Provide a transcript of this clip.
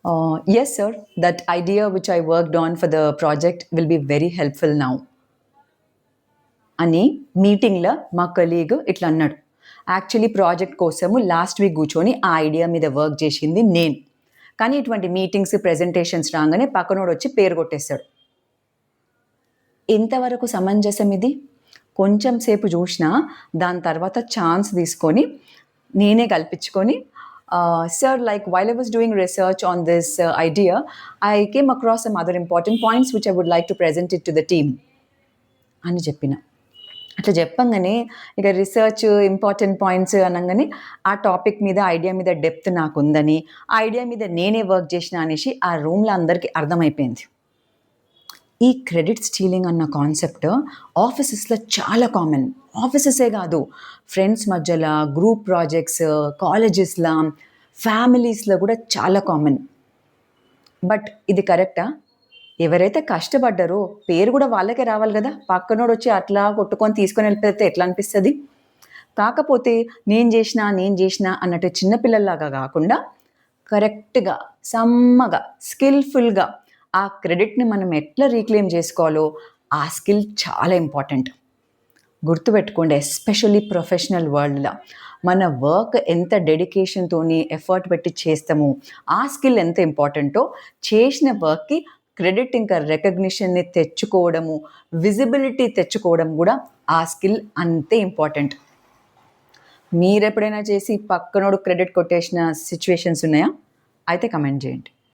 Yes, sir. That idea which I worked on for the project will be very helpful now. అని మీటింగ్లో మా colleague ఇట్లా అన్నాడు. Actually project కోసము last week కూర్చొని ఆ ఐడియా మీద వర్క్ చేసింది నేను. కానీ ఇటువంటి మీటింగ్స్, ప్రెజెంటేషన్స్ రాగానే పక్కనోడు వచ్చి పేరు కొట్టేస్తాడు. ఎంతవరకు సమంజసం ఇది? కొంచెం సేపు చూసినా దాని తర్వాత ఛాన్స్ తీసుకొని నేనే కల్పించుకొని sir like while I was doing research on this idea I came across some other important points which I would like to present it to the team అని చెప్పిన. అట్లా చెప్పంగానే ఇక రీసెర్చ్ ఇంపార్టెంట్ పాయింట్స్ అనగానే ఆ టాపిక్ మీద idea మీద depth నాకు ఉందని, ఆ ఐడియా మీద నేనే వర్క్ చేసిన అనేసి ఆ రూమ్లో అందరికీ అర్థమైపోయింది. ఈ క్రెడిట్ స్టీలింగ్ అన్న కాన్సెప్ట్ ఆఫీసెస్లో చాలా కామన్. ఆఫీసెసే కాదు, ఫ్రెండ్స్ మధ్యలో, గ్రూప్ ప్రాజెక్ట్స్, కాలేజెస్లో, ఫ్యామిలీస్లో కూడా చాలా కామన్. బట్ ఇది కరెక్టా? ఎవరైతే కష్టపడ్డారో పేరు కూడా వాళ్ళకే రావాలి కదా. పక్కనోడు వచ్చి అట్లా కొట్టుకొని తీసుకొని వెళ్ళిపోతే ఎట్లా అనిపిస్తుంది? కాకపోతే నేను చేసిన అన్నట్టు చిన్నపిల్లల్లాగా కాకుండా కరెక్ట్గా, సమ్మగా, స్కిల్ఫుల్గా ఆ క్రెడిట్ని మనం ఎట్లా రీక్లెయిమ్ చేసుకోవాలో ఆ స్కిల్ చాలా ఇంపార్టెంట్. గుర్తుపెట్టుకోండి, ఎస్పెషల్లీ ప్రొఫెషనల్ వరల్డ్లో మన వర్క్ ఎంత డెడికేషన్తోని ఎఫర్ట్ పెట్టి చేస్తామో ఆ స్కిల్ ఎంత ఇంపార్టెంటో, చేసిన వర్క్కి క్రెడిట్ ఇంకా రికగ్నిషన్ని తెచ్చుకోవడము, విజిబిలిటీ తెచ్చుకోవడం కూడా ఆ స్కిల్ అంతే ఇంపార్టెంట్. మీరెప్పుడైనా చేసి పక్కనోడు క్రెడిట్ కొట్టేసిన సిచ్యువేషన్స్ ఉన్నాయా? అయితే కమెంట్ చేయండి.